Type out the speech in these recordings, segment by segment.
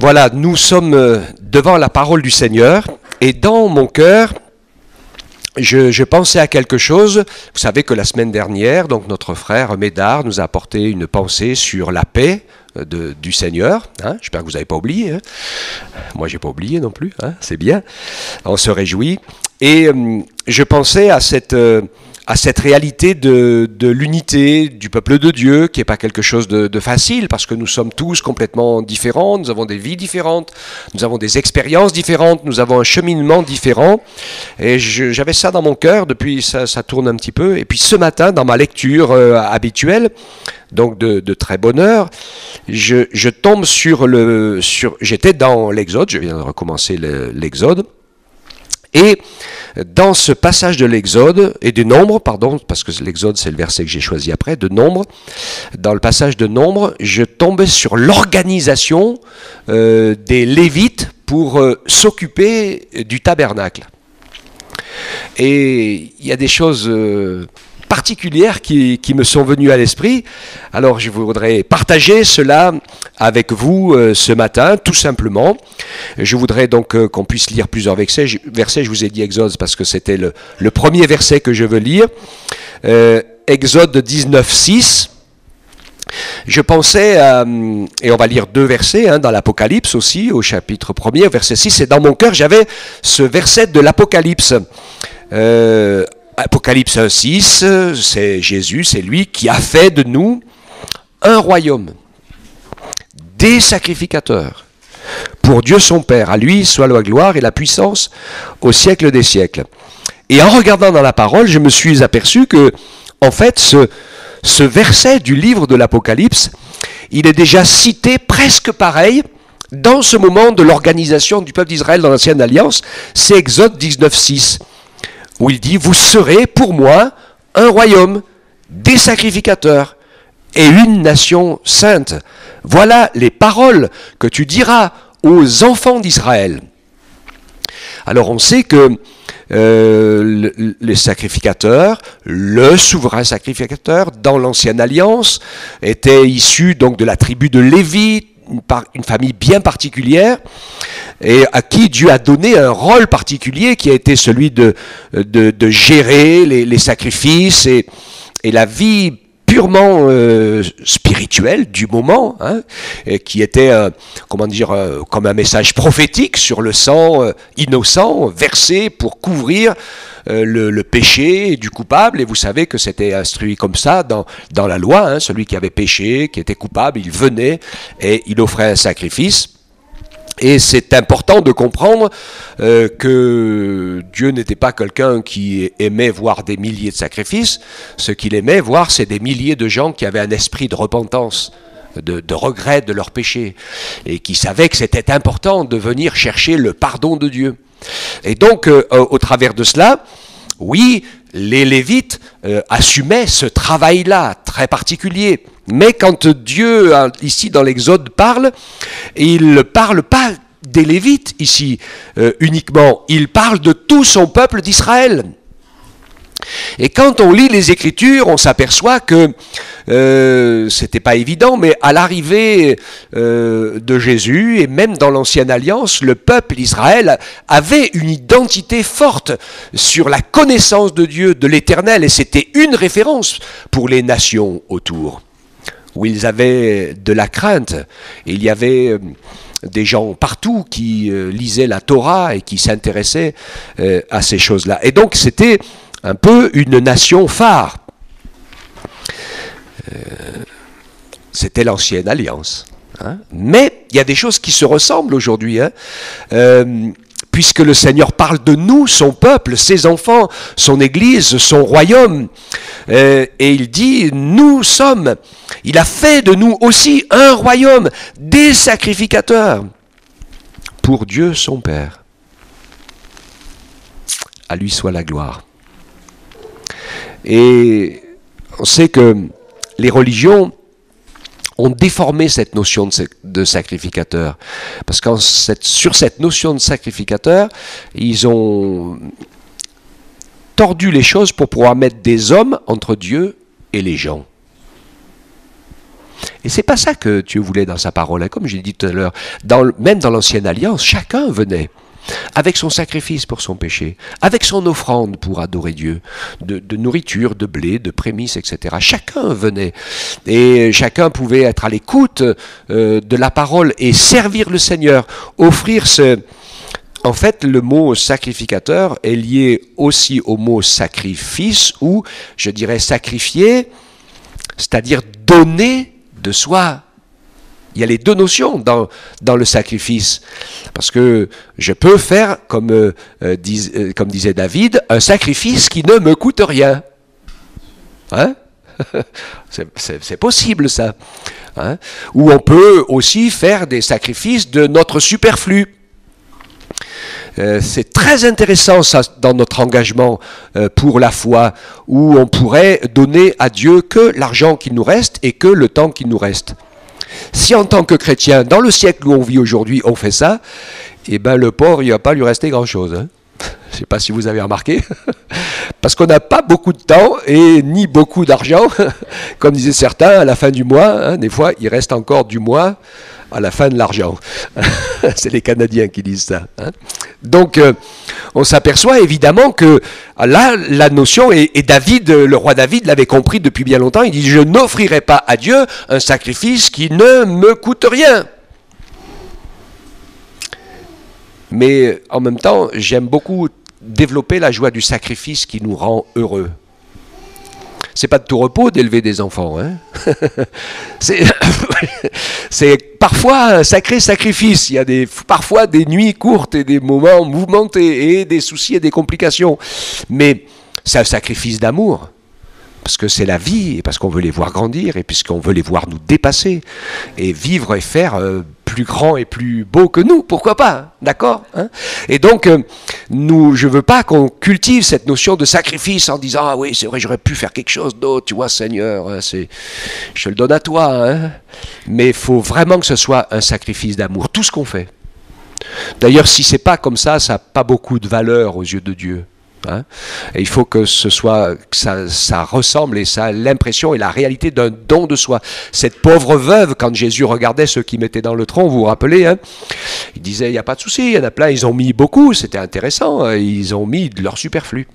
Voilà, nous sommes devant la parole du Seigneur et dans mon cœur, je pensais à quelque chose. Vous savez que la semaine dernière, donc notre frère Médard nous a apporté une pensée sur la paix du Seigneur. Hein, j'espère que vous n'avez pas oublié. Hein. Moi, j'ai pas oublié non plus. Hein, c'est bien. On se réjouit. Et je pensais à cette réalité de l'unité du peuple de Dieu, qui n'est pas quelque chose de facile, parce que nous sommes tous complètement différents, nous avons des vies différentes, nous avons des expériences différentes, nous avons un cheminement différent, et j'avais ça dans mon cœur, depuis ça tourne un petit peu, et puis ce matin, dans ma lecture habituelle, donc de très bonne heure, je tombe j'étais dans l'Exode, je viens de recommencer l'Exode, et dans ce passage de l'Exode, et de Nombre, pardon, parce que l'Exode c'est le verset que j'ai choisi après, de Nombre, dans le passage de Nombre, je tombais sur l'organisation des Lévites pour s'occuper du tabernacle. Et il y a des choses particulières qui me sont venues à l'esprit. Alors je voudrais partager cela avec vous ce matin, tout simplement. Je voudrais donc qu'on puisse lire plusieurs versets. Je vous ai dit Exode parce que c'était le premier verset que je veux lire. Exode 19, 6. Je pensais, et on va lire deux versets dans l'Apocalypse aussi, au chapitre 1er, verset 6, et dans mon cœur j'avais ce verset de l'Apocalypse. Apocalypse 1,6, c'est Jésus, c'est lui qui a fait de nous un royaume, des sacrificateurs, pour Dieu son Père. À lui soit la gloire et la puissance au siècle des siècles. Et en regardant dans la parole, je me suis aperçu que, en fait, ce verset du livre de l'Apocalypse, il est déjà cité presque pareil dans ce moment de l'organisation du peuple d'Israël dans l'Ancienne Alliance, c'est Exode 19,6. Où il dit, vous serez pour moi un royaume, des sacrificateurs et une nation sainte. Voilà les paroles que tu diras aux enfants d'Israël. Alors on sait que les sacrificateurs, le souverain sacrificateur dans l'Ancienne Alliance, était issu donc de la tribu de Lévi, une famille bien particulière, et à qui Dieu a donné un rôle particulier qui a été celui de gérer les sacrifices et la vie purement spirituelle du moment, hein, et qui était, comme un message prophétique sur le sang innocent versé pour couvrir le péché du coupable. Et vous savez que c'était instruit comme ça dans la loi, hein, celui qui avait péché, qui était coupable, il venait et il offrait un sacrifice. Et c'est important de comprendre que Dieu n'était pas quelqu'un qui aimait voir des milliers de sacrifices. Ce qu'il aimait voir, c'est des milliers de gens qui avaient un esprit de repentance, de regret de leur péché, et qui savaient que c'était important de venir chercher le pardon de Dieu. Et donc, au travers de cela, oui, les Lévites assumaient ce travail-là très particulier. Mais quand Dieu, ici dans l'Exode, parle, il ne parle pas des Lévites ici uniquement, il parle de tout son peuple d'Israël. Et quand on lit les Écritures, on s'aperçoit que c'était pas évident, mais à l'arrivée de Jésus, et même dans l'Ancienne Alliance, le peuple d'Israël avait une identité forte sur la connaissance de Dieu, de l'Éternel, et c'était une référence pour les nations autour, où ils avaient de la crainte. Et il y avait des gens partout qui lisaient la Torah et qui s'intéressaient à ces choses-là. Et donc c'était un peu une nation phare. C'était l'Ancienne Alliance. Hein. Mais il y a des choses qui se ressemblent aujourd'hui. Hein. Puisque le Seigneur parle de nous, son peuple, ses enfants, son Église, son royaume. Et il dit, il a fait de nous aussi un royaume, des sacrificateurs, pour Dieu son Père. À lui soit la gloire. Et on sait que les religions ont déformé cette notion de sacrificateur. Parce que sur cette notion de sacrificateur, ils ont tordu les choses pour pouvoir mettre des hommes entre Dieu et les gens. Et c'est pas ça que Dieu voulait dans sa parole. Hein. Comme j'ai dit tout à l'heure, même dans l'Ancienne Alliance, chacun venait avec son sacrifice pour son péché, avec son offrande pour adorer Dieu, de nourriture, de blé, de prémices, etc. Chacun venait et chacun pouvait être à l'écoute de la parole et servir le Seigneur, offrir ce... En fait, le mot sacrificateur est lié aussi au mot sacrifice ou, je dirais, sacrifier, c'est-à-dire donner de soi. Il y a les deux notions dans le sacrifice. Parce que je peux faire, comme disait David, un sacrifice qui ne me coûte rien. Hein? C'est possible ça. Hein? Ou on peut aussi faire des sacrifices de notre superflu. C'est très intéressant ça dans notre engagement pour la foi, où on pourrait donner à Dieu que l'argent qui nous reste et que le temps qui nous reste. Si en tant que chrétien, dans le siècle où on vit aujourd'hui, on fait ça, eh ben le pauvre, il ne va pas lui rester grand-chose. Hein. Je ne sais pas si vous avez remarqué, parce qu'on n'a pas beaucoup de temps et ni beaucoup d'argent. Comme disaient certains, à la fin du mois, hein, des fois, il reste encore du mois à la fin de l'argent. C'est les Canadiens qui disent ça. Hein. Donc, on s'aperçoit évidemment que là, la notion, et David, le roi David l'avait compris depuis bien longtemps, il dit « Je n'offrirai pas à Dieu un sacrifice qui ne me coûte rien ». Mais en même temps, j'aime beaucoup développer la joie du sacrifice qui nous rend heureux. C'est pas de tout repos d'élever des enfants. Hein. C'est parfois un sacré sacrifice. Il y a parfois des nuits courtes et des moments mouvementés et des soucis et des complications. Mais c'est un sacrifice d'amour. Parce que c'est la vie, et parce qu'on veut les voir grandir, et puisqu'on veut les voir nous dépasser, et vivre et faire plus grand et plus beau que nous, pourquoi pas, d'accord hein. Et donc, je veux pas qu'on cultive cette notion de sacrifice en disant « Ah oui, c'est vrai, j'aurais pu faire quelque chose d'autre, tu vois, Seigneur, hein, je te le donne à toi. Hein. » Mais il faut vraiment que ce soit un sacrifice d'amour, tout ce qu'on fait. D'ailleurs, si c'est pas comme ça n'a pas beaucoup de valeur aux yeux de Dieu. Hein? Et il faut que ça ressemble et ça a l'impression et la réalité d'un don de soi. Cette pauvre veuve, quand Jésus regardait ceux qui mettaient dans le tronc, vous vous rappelez, hein, il disait il n'y a pas de souci, il y en a plein, ils ont mis beaucoup, c'était intéressant, ils ont mis de leur superflu.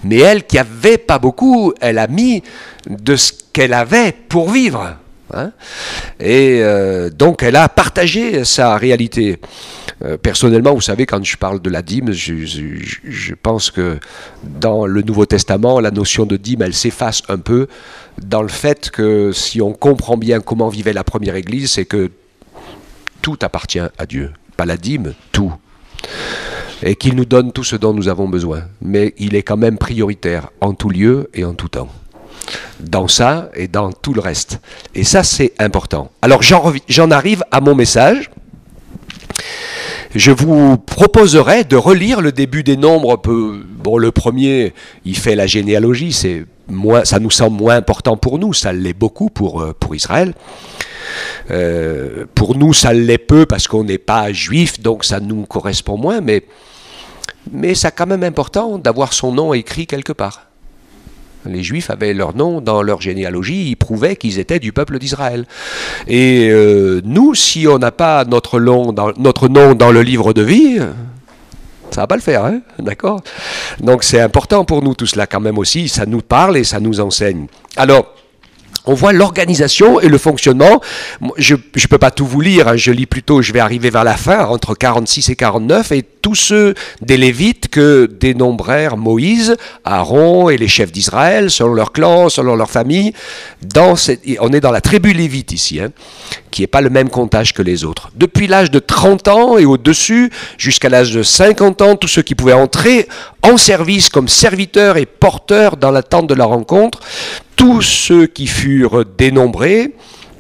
Mais elle qui avait pas beaucoup, elle a mis de ce qu'elle avait pour vivre. Hein? Et donc elle a partagé sa réalité. Personnellement, vous savez, quand je parle de la dîme, je pense que dans le Nouveau Testament, la notion de dîme, elle s'efface un peu dans le fait que si on comprend bien comment vivait la première Église, c'est que tout appartient à Dieu. Pas la dîme, tout. Et qu'il nous donne tout ce dont nous avons besoin. Mais il est quand même prioritaire en tout lieu et en tout temps. Dans ça et dans tout le reste. Et ça, c'est important. Alors, j'en arrive à mon message. Je vous proposerai de relire le début des Nombres. Bon, le premier, il fait la généalogie, ça nous semble moins important pour nous, ça l'est beaucoup pour Israël. Pour nous, ça l'est peu parce qu'on n'est pas juif, donc ça nous correspond moins, mais c'est quand même important d'avoir son nom écrit quelque part. Les Juifs avaient leur nom dans leur généalogie, ils prouvaient qu'ils étaient du peuple d'Israël. Et nous, si on n'a pas notre nom dans le livre de vie, ça va pas le faire, hein, d'accord? Donc c'est important pour nous tout cela quand même aussi, ça nous parle et ça nous enseigne. Alors, on voit l'organisation et le fonctionnement. Je ne peux pas tout vous lire, hein, je vais arriver vers la fin, entre 46 et 49, et tous ceux des Lévites que dénombrèrent Moïse, Aaron et les chefs d'Israël, selon leur clan, selon leur famille. On est dans la tribu Lévite ici, hein, qui n'est pas le même comptage que les autres. Depuis l'âge de 30 ans et au-dessus, jusqu'à l'âge de 50 ans, tous ceux qui pouvaient entrer en service comme serviteurs et porteurs dans la tente de la rencontre, tous ceux qui furent dénombrés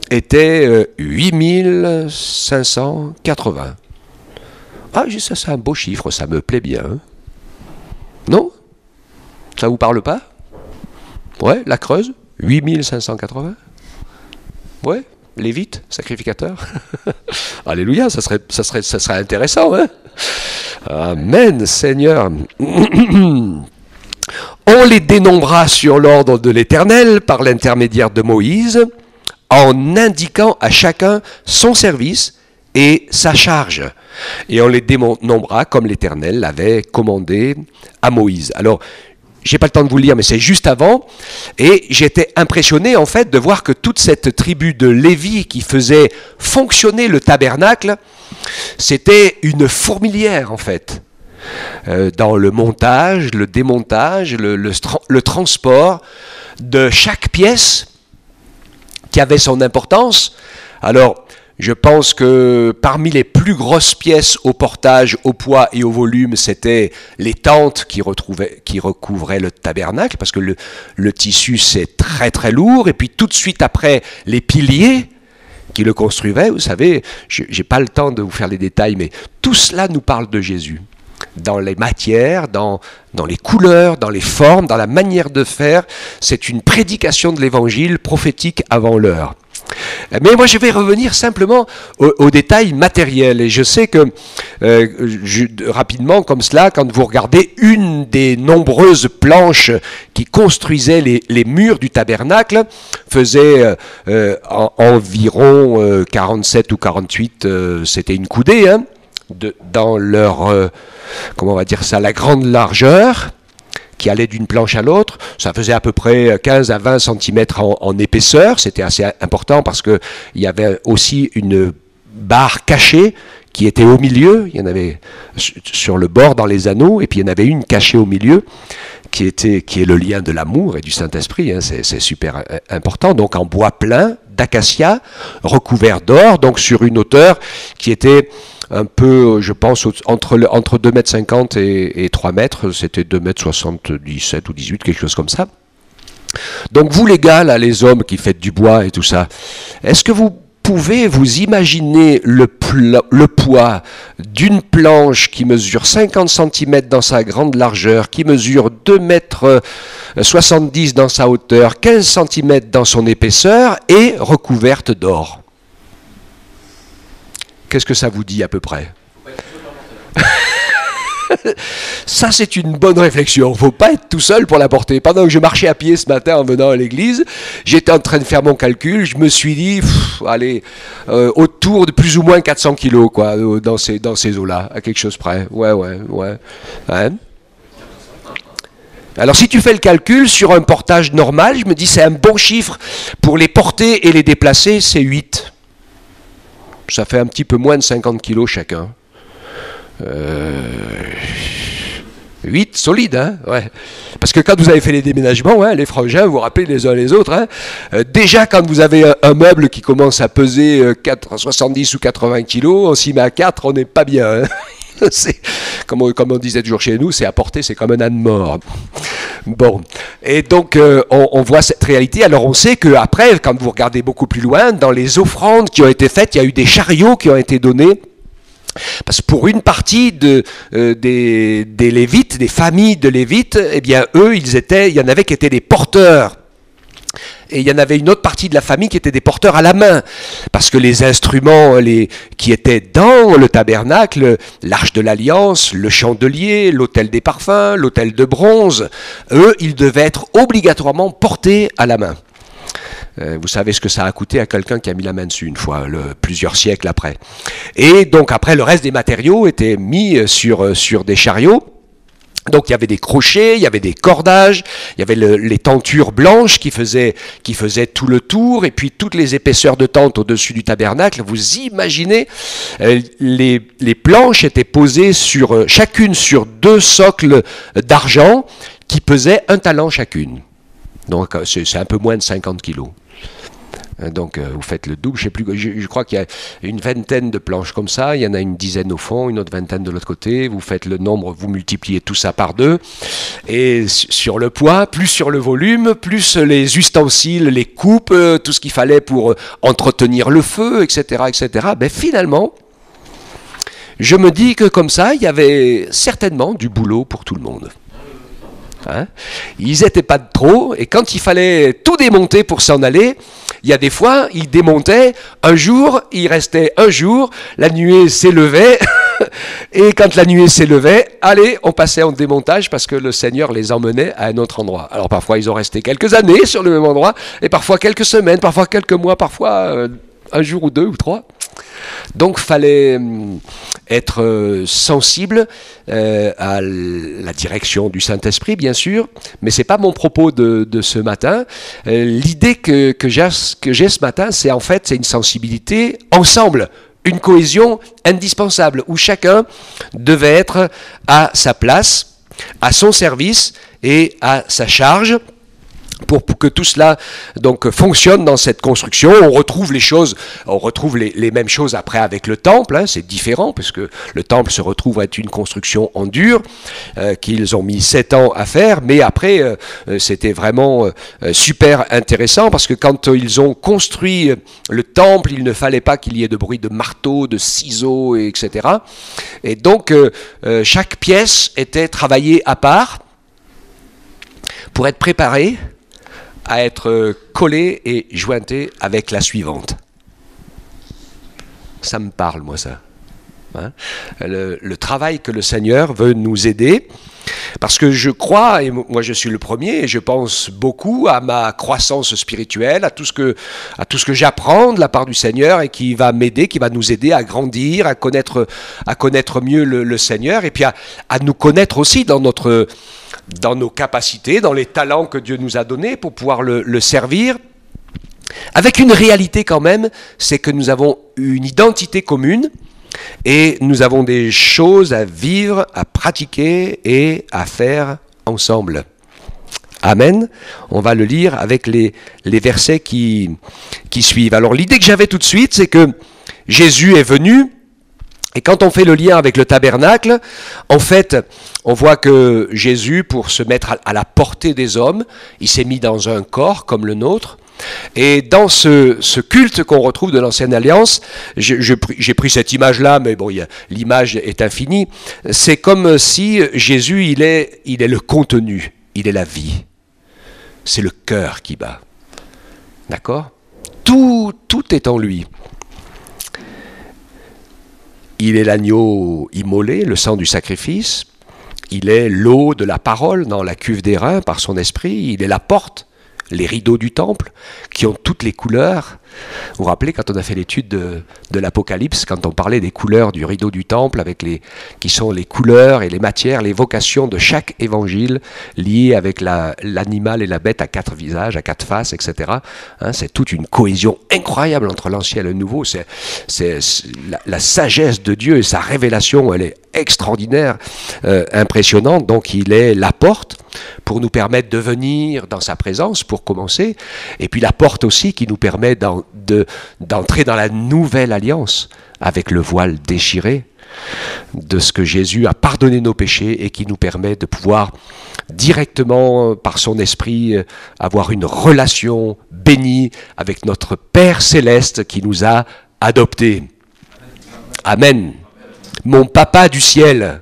étaient 8580. Ah, ça c'est un beau chiffre, ça me plaît bien. Hein. Non? Ça vous parle pas? Ouais, la Creuse, 8580. Ouais, Lévite, sacrificateur. Alléluia, ça serait intéressant. Hein. Amen, Seigneur. On les dénombra sur l'ordre de l'Éternel par l'intermédiaire de Moïse, en indiquant à chacun son service et sa charge. Et on les dénombrera comme l'Éternel l'avait commandé à Moïse. Alors, j'ai pas le temps de vous le lire, mais c'est juste avant. Et j'étais impressionné, en fait, de voir que toute cette tribu de Lévi qui faisait fonctionner le tabernacle, c'était une fourmilière, en fait. Dans le montage, le démontage, le transport de chaque pièce qui avait son importance. Alors, je pense que parmi les plus grosses pièces au portage, au poids et au volume, c'était les tentes qui recouvraient le tabernacle, parce que le tissu, c'est très très lourd. Et puis tout de suite après, les piliers qui le construisaient, vous savez, je n'ai pas le temps de vous faire les détails, mais tout cela nous parle de Jésus. Dans les matières, dans les couleurs, dans les formes, dans la manière de faire. C'est une prédication de l'évangile prophétique avant l'heure. Mais moi, je vais revenir simplement aux détails matériels. Et je sais que, rapidement, comme cela, quand vous regardez une des nombreuses planches qui construisaient les murs du tabernacle, faisait environ 47 ou 48, c'était une coudée, hein, dans leur, comment on va dire ça, la grande largeur, qui allait d'une planche à l'autre. Ça faisait à peu près 15 à 20 cm en épaisseur. C'était assez important parce qu'il y avait aussi une barre cachée qui était au milieu. Il y en avait sur le bord dans les anneaux, et puis il y en avait une cachée au milieu qui est le lien de l'amour et du Saint-Esprit. Hein. C'est super important. Donc en bois plein, d'acacia, recouvert d'or, donc sur une hauteur qui était un peu, je pense, entre 2,50 m et 3 mètres, c'était 2,77 m ou 18, quelque chose comme ça. Donc vous les gars, là, les hommes qui faites du bois et tout ça, est-ce que vous pouvez vous imaginer le poids d'une planche qui mesure 50 cm dans sa grande largeur, qui mesure 2,70 m dans sa hauteur, 15 cm dans son épaisseur et recouverte d'or? Qu'est-ce que ça vous dit à peu près? Ça, c'est une bonne réflexion. Il ne faut pas être tout seul pour la porter. Pendant que je marchais à pied ce matin en venant à l'église, j'étais en train de faire mon calcul. Je me suis dit, allez, autour de plus ou moins 400 kilos, quoi, dans ces eaux-là, à quelque chose près. Ouais. Hein? Alors, si tu fais le calcul sur un portage normal, je me dis, c'est un bon chiffre pour les porter et les déplacer, c'est 8. Ça fait un petit peu moins de 50 kilos chacun. 8, solide, hein, ouais. Parce que quand vous avez fait les déménagements, hein, les frangins, vous vous rappelez les uns les autres, hein, déjà quand vous avez un meuble qui commence à peser 70 ou 80 kilos, on s'y met à 4, on n'est pas bien. Hein. C'est, comme on disait toujours chez nous, c'est à porter, c'est comme un âne mort. Bon, et donc on voit cette réalité. Alors on sait qu'après, quand vous regardez beaucoup plus loin, dans les offrandes qui ont été faites, il y a eu des chariots qui ont été donnés. Parce que pour une partie des Lévites, des familles de Lévites, eh bien eux, il y en avait qui étaient des porteurs. Et il y en avait une autre partie de la famille qui étaient des porteurs à la main. Parce que les instruments qui étaient dans le tabernacle, l'arche de l'alliance, le chandelier, l'autel des parfums, l'autel de bronze, eux, ils devaient être obligatoirement portés à la main. Vous savez ce que ça a coûté à quelqu'un qui a mis la main dessus une fois, plusieurs siècles après. Et donc après, le reste des matériaux étaient mis sur des chariots. Donc il y avait des crochets, il y avait des cordages, il y avait les tentures blanches qui faisaient tout le tour, et puis toutes les épaisseurs de tente au-dessus du tabernacle. Vous imaginez, les planches étaient posées chacune sur 2 socles d'argent qui pesaient 1 talent chacune. Donc c'est un peu moins de 50 kilos. Donc vous faites le double, je crois qu'il y a une vingtaine de planches comme ça, il y en a une dizaine au fond, une autre vingtaine de l'autre côté, vous faites le nombre, vous multipliez tout ça par 2, et sur le poids, plus sur le volume, plus les ustensiles, les coupes, tout ce qu'il fallait pour entretenir le feu, etc., ben finalement, je me dis que comme ça, il y avait certainement du boulot pour tout le monde. Hein? Ils n'étaient pas de trop, et quand il fallait tout démonter pour s'en aller, il y a des fois, ils démontaient un jour, il restait un jour, la nuée s'élevait, Et quand la nuée s'élevait, allez, on passait en démontage parce que le Seigneur les emmenait à un autre endroit. Alors parfois ils ont resté quelques années sur le même endroit, et parfois quelques semaines, parfois quelques mois, parfois un jour ou deux ou trois. Donc fallait être sensible à la direction du Saint-Esprit, bien sûr, mais c'est pas mon propos de ce matin. L'idée que j'ai ce matin, c'est en fait une sensibilité ensemble, une cohésion indispensable, où chacun devait être à sa place, à son service et à sa charge. Pour que tout cela donc fonctionne dans cette construction, on retrouve les choses, on retrouve les mêmes choses après avec le temple, hein, c'est différent puisque le temple se retrouve à être une construction en dur qu'ils ont mis 7 ans à faire, mais après c'était vraiment super intéressant parce que quand ils ont construit le temple, il ne fallait pas qu'il y ait de bruit de marteau, de ciseaux, etc. Et donc chaque pièce était travaillée à part pour être préparée à être collé et jointé avec la suivante. Ça me parle, moi, ça. Hein, le travail que le Seigneur veut nous aider, parce que je crois, et moi je suis le premier, et je pense beaucoup à ma croissance spirituelle, à tout ce que j'apprends de la part du Seigneur et qui va m'aider, qui va nous aider à grandir, à connaître mieux le Seigneur, et puis à nous connaître aussi dans nos capacités, dans les talents que Dieu nous a donnés pour pouvoir le servir, avec une réalité quand même, c'est que nous avons une identité commune et nous avons des choses à vivre, à pratiquer et à faire ensemble. Amen. On va le lire avec les versets qui suivent. Alors l'idée que j'avais tout de suite, c'est que Jésus est venu. Et quand on fait le lien avec le tabernacle, en fait, on voit que Jésus, pour se mettre à la portée des hommes, il s'est mis dans un corps comme le nôtre. Et dans ce culte qu'on retrouve de l'Ancienne Alliance, j'ai pris cette image-là, mais bon, l'image est infinie. C'est comme si Jésus, il est le contenu, il est la vie. C'est le cœur qui bat. D'accord ? Tout est en lui. Il est l'agneau immolé, le sang du sacrifice. Il est l'eau de la parole dans la cuve d'airain par son esprit. Il est la porte, les rideaux du temple, qui ont toutes les couleurs. Vous vous rappelez quand on a fait l'étude de l'Apocalypse, quand on parlait des couleurs du rideau du temple, qui sont les couleurs et les matières, les vocations de chaque évangile, liées avec l'animal et la bête à 4 visages, à 4 faces, etc. Hein, c'est toute une cohésion incroyable entre l'ancien et le nouveau. C'est la sagesse de Dieu et sa révélation, elle est extraordinaire, impressionnante. Donc il est la porte pour nous permettre de venir dans sa présence, pour commencer, et puis la porte aussi qui nous permet d'entrer dans la nouvelle alliance avec le voile déchiré de ce que Jésus a pardonné nos péchés et qui nous permet de pouvoir directement par son esprit avoir une relation bénie avec notre Père Céleste qui nous a adoptés. Amen. Mon papa du ciel.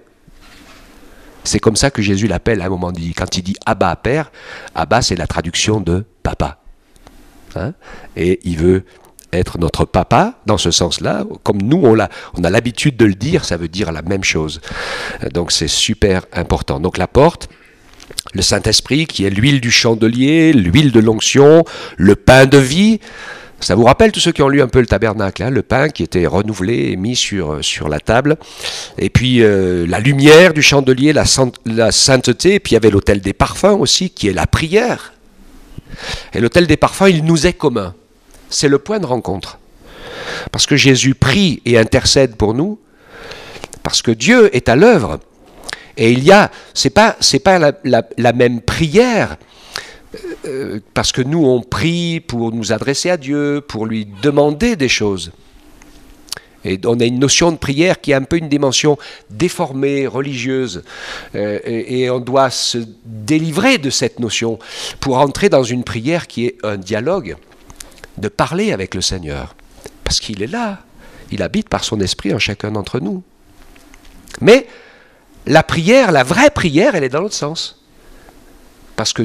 C'est comme ça que Jésus l'appelle à un moment donné. Quand il dit Abba, Père, Abba c'est la traduction de papa. Hein? Et il veut être notre papa dans ce sens-là. Comme nous, on a l'habitude de le dire, ça veut dire la même chose. Donc c'est super important. Donc la porte, le Saint-Esprit qui est l'huile du chandelier, l'huile de l'onction, le pain de vie. Ça vous rappelle tous ceux qui ont lu un peu le tabernacle, hein, le pain qui était renouvelé et mis sur la table. Et puis la lumière du chandelier, la sainteté. Et puis il y avait l'autel des parfums aussi, qui est la prière. Et l'autel des parfums, il nous est commun. C'est le point de rencontre. Parce que Jésus prie et intercède pour nous, parce que Dieu est à l'œuvre. Et c'est pas la même prière, parce que nous on prie pour nous adresser à Dieu, pour lui demander des choses. Et on a une notion de prière qui a un peu une dimension déformée, religieuse. Et on doit se délivrer de cette notion pour entrer dans une prière qui est un dialogue, de parler avec le Seigneur. Parce qu'il est là, il habite par son esprit en chacun d'entre nous. Mais la prière, la vraie prière, elle est dans l'autre sens. Parce que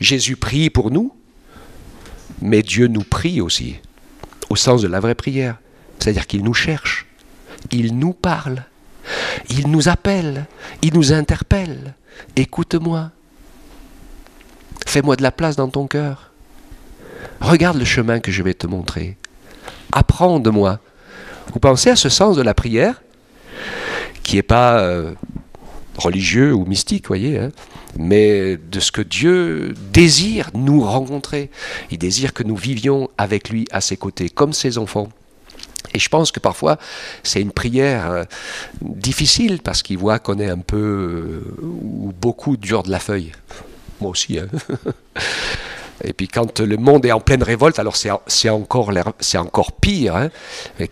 Jésus prie pour nous, mais Dieu nous prie aussi, au sens de la vraie prière. C'est-à-dire qu'il nous cherche, il nous parle, Il nous appelle, il nous interpelle. Écoute-moi. Fais-moi de la place dans ton cœur. Regarde le chemin que je vais te montrer. Apprends de moi. Vous pensez à ce sens de la prière, qui n'est pas religieux ou mystique, voyez, hein, mais de ce que Dieu désire nous rencontrer. Il désire que nous vivions avec lui à ses côtés, comme ses enfants. Et je pense que parfois, c'est une prière difficile, parce qu'il voit qu'on est un peu, ou beaucoup dur de la feuille. Moi aussi, hein. Et puis quand le monde est en pleine révolte, alors c'est encore pire. Hein.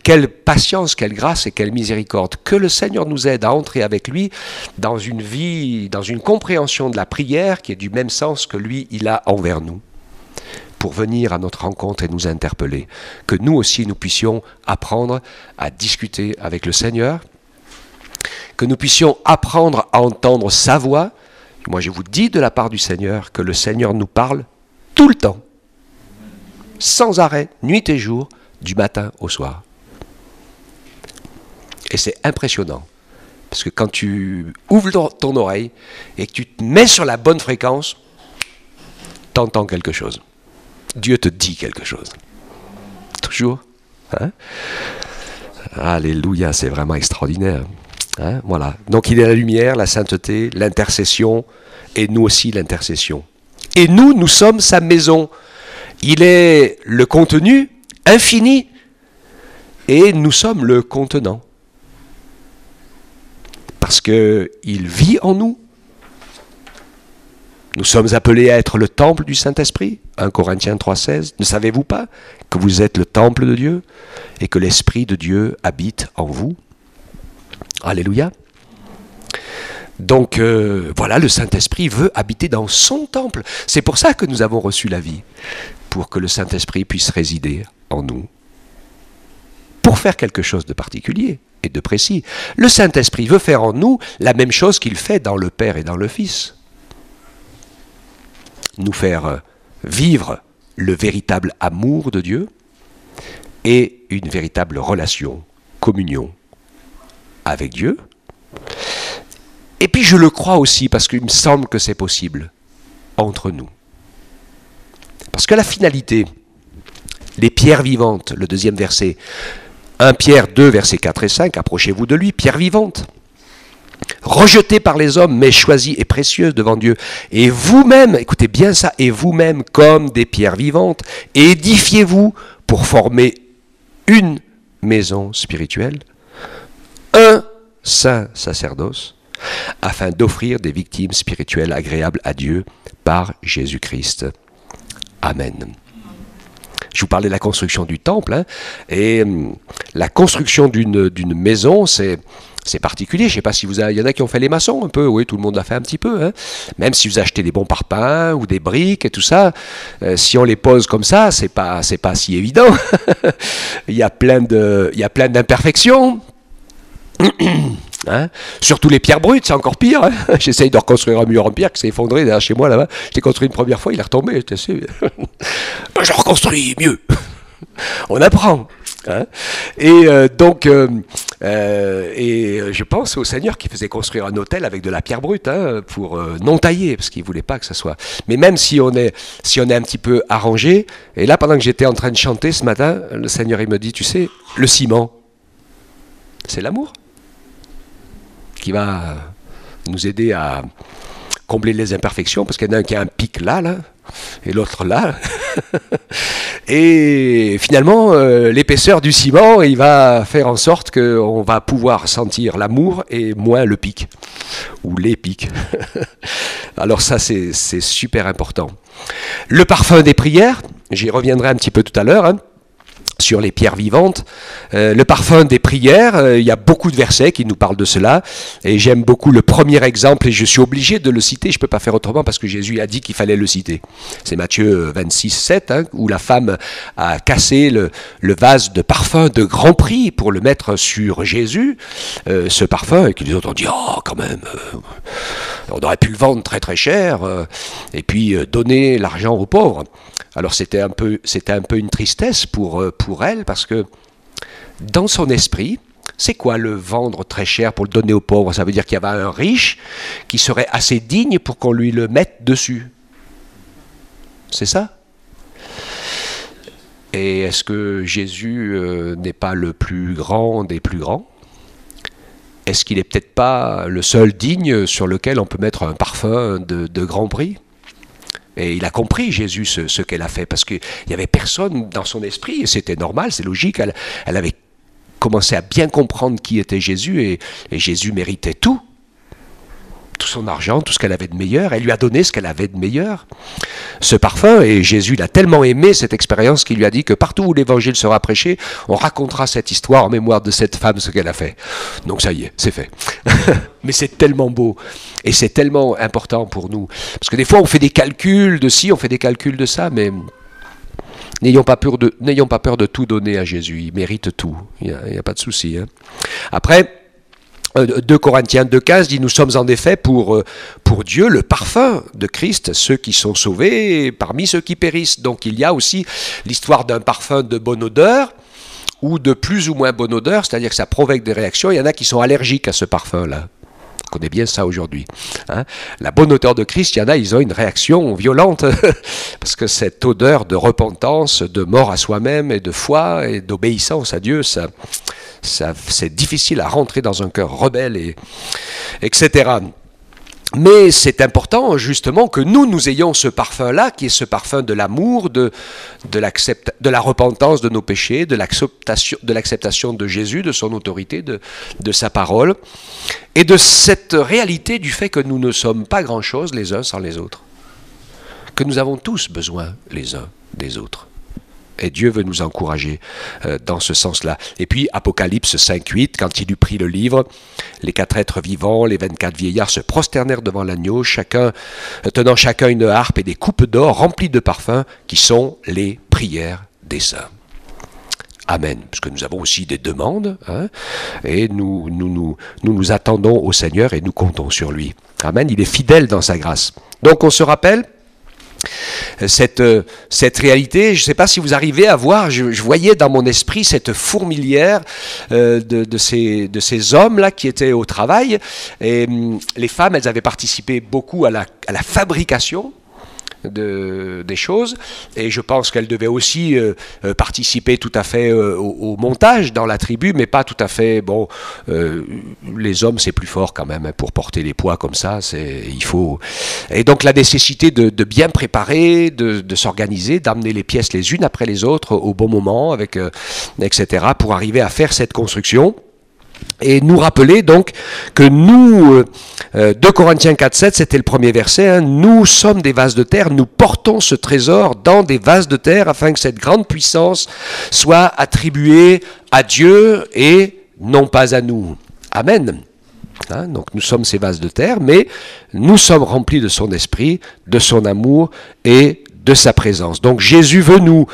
Quelle patience, quelle grâce et quelle miséricorde. Que le Seigneur nous aide à entrer avec lui dans une vie, dans une compréhension de la prière qui est du même sens que lui, il a envers nous, pour venir à notre rencontre et nous interpeller. Que nous aussi, nous puissions apprendre à discuter avec le Seigneur, que nous puissions apprendre à entendre sa voix. Moi, je vous dis de la part du Seigneur que le Seigneur nous parle tout le temps, sans arrêt, nuit et jour, du matin au soir. Et c'est impressionnant, parce que quand tu ouvres ton oreille et que tu te mets sur la bonne fréquence, tu entends quelque chose. Dieu te dit quelque chose. Toujours. Hein? Alléluia, c'est vraiment extraordinaire. Hein? Voilà. Donc il est la lumière, la sainteté, l'intercession, et nous aussi l'intercession. Et nous sommes sa maison. Il est le contenu infini et nous sommes le contenant. Parce qu'il vit en nous. Nous sommes appelés à être le temple du Saint-Esprit. 1 Corinthiens 3,16. Ne savez-vous pas que vous êtes le temple de Dieu et que l'Esprit de Dieu habite en vous? Alléluia. Donc voilà, le Saint-Esprit veut habiter dans son temple. C'est pour ça que nous avons reçu la vie, pour que le Saint-Esprit puisse résider en nous, pour faire quelque chose de particulier et de précis. Le Saint-Esprit veut faire en nous la même chose qu'il fait dans le Père et dans le Fils. Nous faire vivre le véritable amour de Dieu et une véritable relation, communion avec Dieu. Et puis je le crois aussi, parce qu'il me semble que c'est possible entre nous. Parce que la finalité, les pierres vivantes, le deuxième verset, 1 Pierre 2, versets 4 et 5, approchez-vous de lui, pierre vivante, rejetée par les hommes, mais choisie et précieuse devant Dieu. Et vous-même, écoutez bien ça, et vous-même, comme des pierres vivantes, édifiez-vous pour former une maison spirituelle, un saint sacerdoce, afin d'offrir des victimes spirituelles agréables à Dieu par Jésus-Christ. Amen. Je vous parlais de la construction du temple, hein, et la construction d'une maison, c'est particulier. Je ne sais pas si il y en a qui ont fait les maçons un peu, oui, tout le monde l'a fait un petit peu. Hein. Même si vous achetez des bons parpaings ou des briques et tout ça, si on les pose comme ça, c'est pas si évident. Il y a plein d'imperfections. Hein, surtout les pierres brutes, c'est encore pire. Hein. J'essaye de reconstruire un mur en pierre qui s'est effondré derrière chez moi là-bas. Je l'ai construit une première fois, il est retombé. Je reconstruis mieux. On apprend. Hein. Et je pense au Seigneur qui faisait construire un autel avec de la pierre brute, hein, pour non tailler, parce qu'il ne voulait pas que ça soit. Mais même si on est un petit peu arrangé, et là pendant que j'étais en train de chanter ce matin, le Seigneur il me dit, tu sais, le ciment, c'est l'amour qui va nous aider à combler les imperfections, parce qu'il y en a un qui a un pic là, et l'autre là. Et finalement, l'épaisseur du ciment, il va faire en sorte qu'on va pouvoir sentir l'amour et moins le pic, ou les pics. Alors ça, c'est super important. Le parfum des prières, j'y reviendrai un petit peu tout à l'heure, hein, sur les pierres vivantes. Le parfum des prières, il y a beaucoup de versets qui nous parlent de cela, et j'aime beaucoup le premier exemple, et je suis obligé de le citer, je ne peux pas faire autrement parce que Jésus a dit qu'il fallait le citer. C'est Matthieu 26, 7, hein, où la femme a cassé le vase de parfum de grand prix pour le mettre sur Jésus, ce parfum, et que les autres ont dit, oh quand même, on aurait pu le vendre très très cher, et puis donner l'argent aux pauvres. Alors c'était un peu une tristesse pour elle, parce que dans son esprit, C'est quoi le vendre très cher pour le donner aux pauvres? Ça veut dire qu'il y avait un riche qui serait assez digne pour qu'on lui le mette dessus. C'est ça? Et est-ce que Jésus n'est pas le plus grand des plus grands? Est-ce qu'il n'est peut-être pas le seul digne sur lequel on peut mettre un parfum de grand prix? Et il a compris, Jésus, ce qu'elle a fait, parce qu'il n'y avait personne dans son esprit, et c'était normal, c'est logique, elle avait commencé à bien comprendre qui était Jésus, et Jésus méritait tout son argent, tout ce qu'elle avait de meilleur, elle lui a donné ce qu'elle avait de meilleur, ce parfum, et Jésus l'a tellement aimé cette expérience qu'il lui a dit que partout où l'évangile sera prêché, on racontera cette histoire en mémoire de cette femme, ce qu'elle a fait. Donc ça y est, c'est fait. Mais c'est tellement beau, et c'est tellement important pour nous, parce que des fois on fait des calculs de ci, on fait des calculs de ça, mais n'ayons pas peur de tout donner à Jésus, il mérite tout, il n'y a pas de souci. Hein. Après, 2 Corinthiens 2,15 dit « Nous sommes en effet pour Dieu le parfum de Christ, ceux qui sont sauvés parmi ceux qui périssent. » Donc il y a aussi l'histoire d'un parfum de bonne odeur ou de plus ou moins bonne odeur, c'est-à-dire que ça provoque des réactions. Il y en a qui sont allergiques à ce parfum-là. On connaît bien ça aujourd'hui. Hein. La bonne odeur de Christ, il y en a, ils ont une réaction violente parce que cette odeur de repentance, de mort à soi-même et de foi et d'obéissance à Dieu, c'est difficile à rentrer dans un cœur rebelle, etc. Mais c'est important justement que nous ayons ce parfum-là, qui est ce parfum de l'amour, de la repentance de nos péchés, de l'acceptation de Jésus, de son autorité, de sa parole, et de cette réalité du fait que nous ne sommes pas grand-chose les uns sans les autres, que nous avons tous besoin les uns des autres. Et Dieu veut nous encourager dans ce sens-là. Et puis, Apocalypse 5,8, quand il eut pris le livre, les 4 êtres vivants, les 24 vieillards se prosternèrent devant l'agneau, tenant chacun une harpe et des coupes d'or remplies de parfums, qui sont les prières des saints. Amen. Parce que nous avons aussi des demandes, hein, et nous attendons au Seigneur et nous comptons sur lui. Amen. Il est fidèle dans sa grâce. Donc, on se rappelle cette réalité. Je ne sais pas si vous arrivez à voir, je voyais dans mon esprit cette fourmilière de ces hommes-là qui étaient au travail. Et les femmes, elles avaient participé beaucoup à la fabrication des choses, et je pense qu'elle devait aussi participer tout à fait au montage dans la tribu, mais pas tout à fait. Bon, les hommes c'est plus fort quand même, hein, pour porter les poids comme ça, il faut. Et donc la nécessité de bien préparer, de s'organiser, d'amener les pièces les unes après les autres au bon moment, etc., pour arriver à faire cette construction. Et nous rappeler donc que nous, 2 Corinthiens 4,7, c'était le premier verset, hein, nous sommes des vases de terre, nous portons ce trésor dans des vases de terre afin que cette grande puissance soit attribuée à Dieu et non pas à nous. Amen. Hein, donc nous sommes ces vases de terre, mais nous sommes remplis de son esprit, de son amour et de sa présence. Donc Jésus veut nous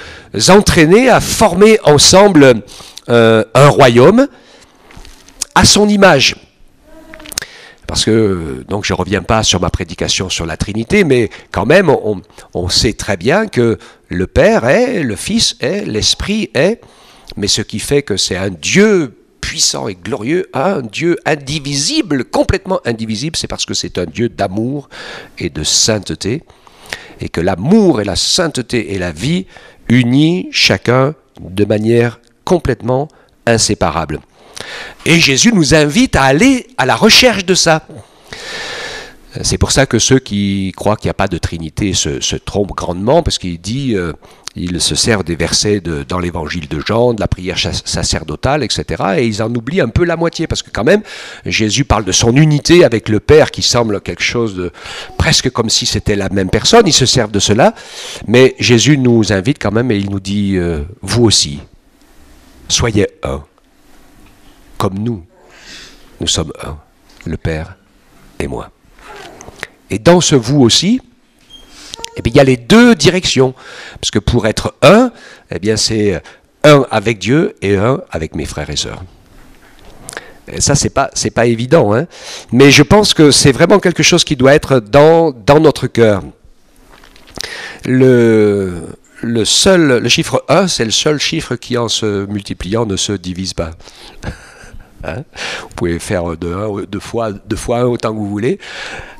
entraîner à former ensemble un royaume à son image. Parce que, donc je ne reviens pas sur ma prédication sur la Trinité, mais quand même, on sait très bien que le Père est, le Fils est, l'Esprit est, mais ce qui fait que c'est un Dieu puissant et glorieux, un Dieu indivisible, complètement indivisible, c'est parce que c'est un Dieu d'amour et de sainteté, et que l'amour et la sainteté et la vie unissent chacun de manière complètement inséparable. Et Jésus nous invite à aller à la recherche de ça. C'est pour ça que ceux qui croient qu'il n'y a pas de Trinité se trompent grandement, parce qu'il dit, ils se servent des versets dans l'évangile de Jean, de la prière sacerdotale, etc. Et ils en oublient un peu la moitié, parce que quand même, Jésus parle de son unité avec le Père, qui semble quelque chose de presque comme si c'était la même personne. Ils se servent de cela, mais Jésus nous invite quand même et il nous dit, vous aussi, soyez un. Comme nous sommes un, le Père et moi. Et dans ce vous aussi, eh bien, il y a les deux directions. Parce que pour être un, eh bien, c'est un avec Dieu et un avec mes frères et sœurs. Et ça, c'est pas évident, hein. Mais je pense que c'est vraiment quelque chose qui doit être dans notre cœur. Le chiffre 1, c'est le seul chiffre qui, en se multipliant, ne se divise pas. Hein, vous pouvez faire deux fois un autant que vous voulez.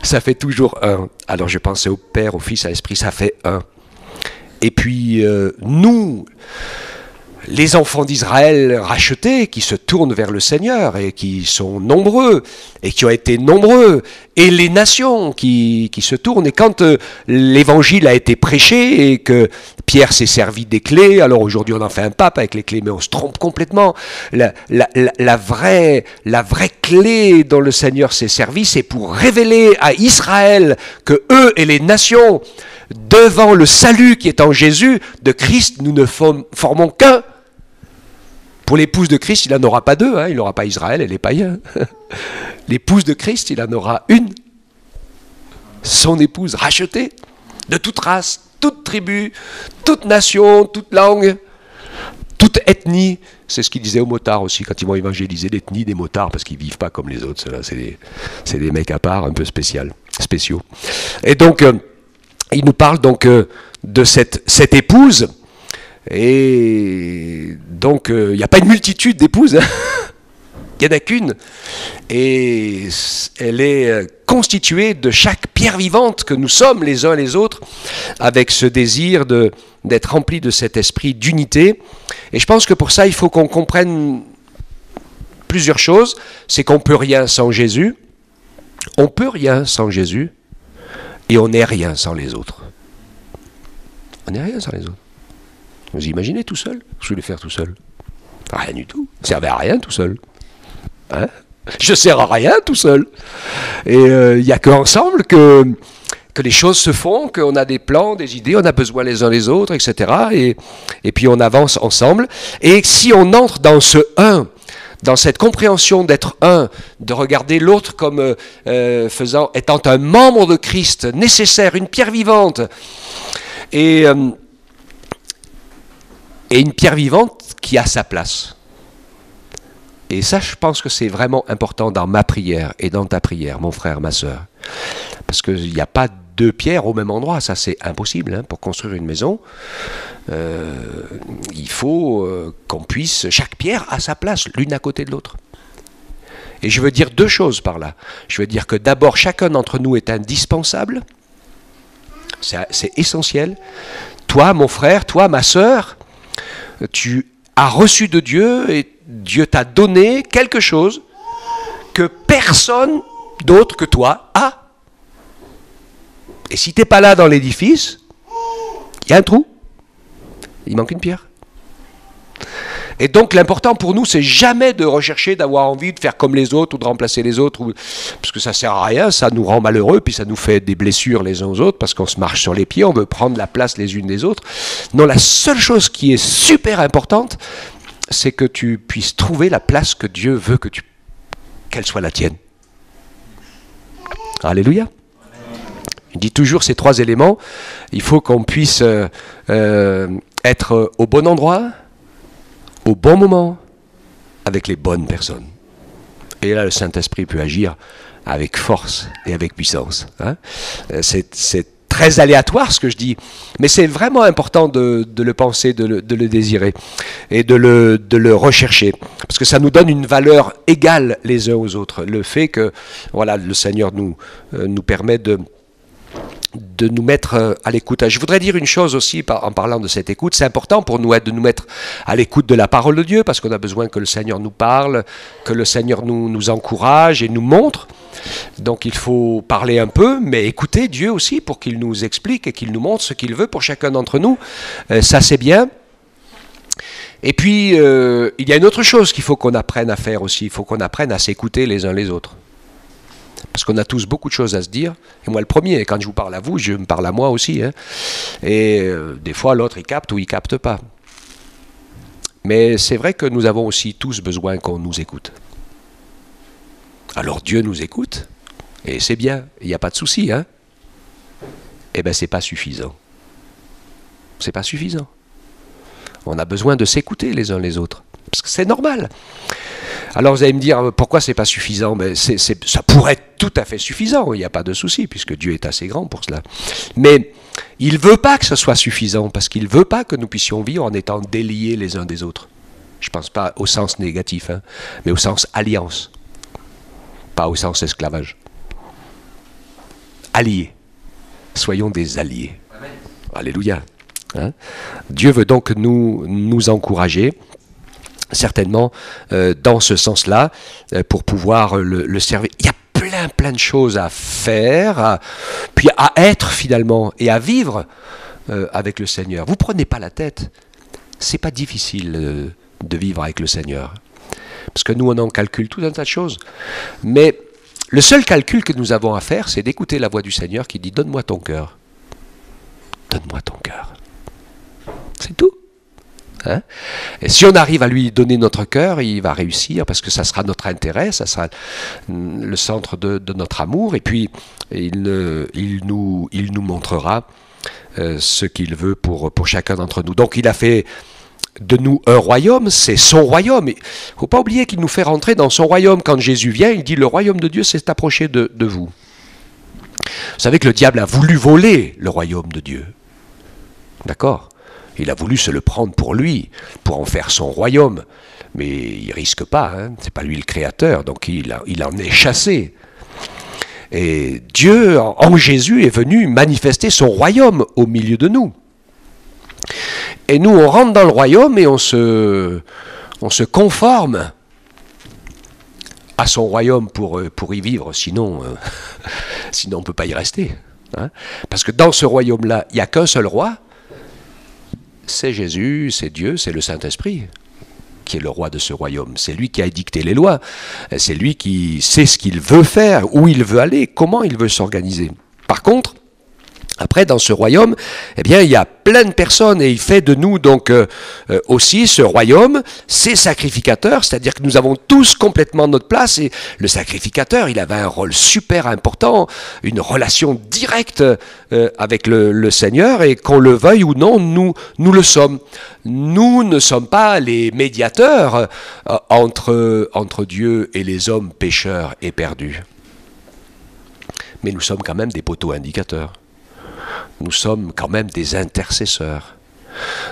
Ça fait toujours un. Alors je pensais au Père, au Fils, à l'Esprit, ça fait un. Et puis nous, les enfants d'Israël rachetés, qui se tournent vers le Seigneur et qui sont nombreux, et qui ont été nombreux, et les nations qui se tournent. Et quand l'évangile a été prêché et que Pierre s'est servi des clés, alors aujourd'hui on en fait un pape avec les clés, mais on se trompe complètement. La vraie clé dont le Seigneur s'est servi, c'est pour révéler à Israël que eux et les nations, devant le salut qui est en Jésus, de Christ, nous ne formons qu'un. Pour l'épouse de Christ, il n'en aura pas deux, hein. Il n'aura pas Israël et les païens. L'épouse de Christ, il en aura une. Son épouse rachetée, de toute race, toute tribu, toute nation, toute langue, toute ethnie. C'est ce qu'il disait aux motards aussi, quand ils vont évangéliser l'ethnie des motards, parce qu'ils ne vivent pas comme les autres. C'est des mecs à part, un peu spéciaux. Et donc, il nous parle donc de cette épouse. Et donc, il n'y a pas une multitude d'épouses, hein. Il n'y en a qu'une. Et elle est constituée de chaque pierre vivante que nous sommes les uns les autres, avec ce désir d'être remplis de cet esprit d'unité. Et je pense que pour ça, il faut qu'on comprenne plusieurs choses. C'est qu'on ne peut rien sans Jésus. On ne peut rien sans Jésus. Et on n'est rien sans les autres. On n'est rien sans les autres. Vous imaginez tout seul? Je voulais faire tout seul. Rien du tout. Je ne servais à rien tout seul. Hein? Je ne sers à rien tout seul. Et il n'y a qu'ensemble que les choses se font, qu'on a des plans, des idées, on a besoin les uns les autres, etc. Et puis on avance ensemble. Et si on entre dans ce un, dans cette compréhension d'être un, de regarder l'autre comme étant un membre de Christ, nécessaire, une pierre vivante, et une pierre vivante qui a sa place. Et ça, je pense que c'est vraiment important dans ma prière et dans ta prière, mon frère, ma sœur. Parce qu'il n'y a pas deux pierres au même endroit, ça c'est impossible. Hein. Pour construire une maison, il faut qu'on puisse, chaque pierre a sa place, l'une à côté de l'autre. Et je veux dire deux choses par là. Je veux dire que d'abord, chacun d'entre nous est indispensable. C'est essentiel. Toi, mon frère, toi, ma sœur, tu as reçu de Dieu et Dieu t'a donné quelque chose que personne d'autre que toi a. Et si tu n'es pas là dans l'édifice, il y a un trou. Il manque une pierre. Et donc l'important pour nous, c'est jamais de rechercher d'avoir envie de faire comme les autres ou de remplacer les autres, parce que ça ne sert à rien, ça nous rend malheureux, puis ça nous fait des blessures les uns aux autres, parce qu'on se marche sur les pieds, on veut prendre la place les unes des autres. Non, la seule chose qui est super importante, c'est que tu puisses trouver la place que Dieu veut qu'elle soit la tienne. Alléluia. Il dit toujours ces trois éléments. Il faut qu'on puisse être au bon endroit, au bon moment, avec les bonnes personnes. Et là, le Saint-Esprit peut agir avec force et avec puissance. Hein. C'est très aléatoire ce que je dis, mais c'est vraiment important de le penser, de le désirer et de le rechercher, parce que ça nous donne une valeur égale les uns aux autres. Le fait que voilà, le Seigneur nous permet de nous mettre à l'écoute. Je voudrais dire une chose aussi en parlant de cette écoute. C'est important pour nous de nous mettre à l'écoute de la parole de Dieu, parce qu'on a besoin que le Seigneur nous parle, que le Seigneur nous encourage et nous montre. Donc il faut parler un peu, mais écouter Dieu aussi pour qu'il nous explique et qu'il nous montre ce qu'il veut pour chacun d'entre nous. Ça c'est bien. Et puis il y a une autre chose qu'il faut qu'on apprenne à faire aussi. Il faut qu'on apprenne à s'écouter les uns les autres. Parce qu'on a tous beaucoup de choses à se dire. Et moi le premier, quand je vous parle à vous, je me parle à moi aussi. Hein. Et des fois l'autre il capte ou il capte pas. Mais c'est vrai que nous avons aussi tous besoin qu'on nous écoute. Alors Dieu nous écoute, et c'est bien, il n'y a pas de souci. Hein. Eh bien c'est pas suffisant. C'est pas suffisant. On a besoin de s'écouter les uns les autres. Parce que c'est normal. Alors vous allez me dire, pourquoi c'est pas suffisant? Mais ça pourrait être tout à fait suffisant, il n'y a pas de souci, puisque Dieu est assez grand pour cela. Mais il ne veut pas que ce soit suffisant, parce qu'il ne veut pas que nous puissions vivre en étant déliés les uns des autres. Je ne pense pas au sens négatif, hein, mais au sens alliance, pas au sens esclavage. Alliés. Soyons des alliés. Amen. Alléluia. Hein? Dieu veut donc nous encourager, certainement, dans ce sens-là, pour pouvoir le servir. Il y a plein de choses à faire, puis à être finalement, et à vivre avec le Seigneur. Vous ne prenez pas la tête. C'est pas difficile de vivre avec le Seigneur. Parce que nous, on en calcule tout un tas de choses. Mais le seul calcul que nous avons à faire, c'est d'écouter la voix du Seigneur qui dit « Donne-moi ton cœur. Donne-moi ton cœur. » C'est tout. Hein? Et si on arrive à lui donner notre cœur, il va réussir parce que ça sera notre intérêt, ça sera le centre de notre amour. Et puis, il nous montrera ce qu'il veut pour chacun d'entre nous. Donc, il a fait de nous un royaume, c'est son royaume. Il ne faut pas oublier qu'il nous fait rentrer dans son royaume. Quand Jésus vient, il dit « Le royaume de Dieu s'est approché de vous ». Vous savez que le diable a voulu voler le royaume de Dieu. D'accord ? Il a voulu se le prendre pour lui, pour en faire son royaume. Mais il ne risque pas, hein. C'est pas lui le créateur, donc il en est chassé. Et Dieu, en Jésus, est venu manifester son royaume au milieu de nous. Et nous, on rentre dans le royaume et on se conforme à son royaume pour y vivre, sinon on ne peut pas y rester. Hein. Parce que dans ce royaume-là, il n'y a qu'un seul roi, c'est Jésus, c'est Dieu, c'est le Saint-Esprit qui est le roi de ce royaume. C'est lui qui a édicté les lois, c'est lui qui sait ce qu'il veut faire, où il veut aller, comment il veut s'organiser. Par contre, après, dans ce royaume, eh bien, il y a plein de personnes et il fait de nous donc aussi ce royaume, ses sacrificateurs, c'est-à-dire que nous avons tous complètement notre place et le sacrificateur, il avait un rôle super important, une relation directe avec le Seigneur et qu'on le veuille ou non, nous le sommes. Nous ne sommes pas les médiateurs entre Dieu et les hommes pécheurs et perdus. Mais nous sommes quand même des poteaux indicateurs. Nous sommes quand même des intercesseurs.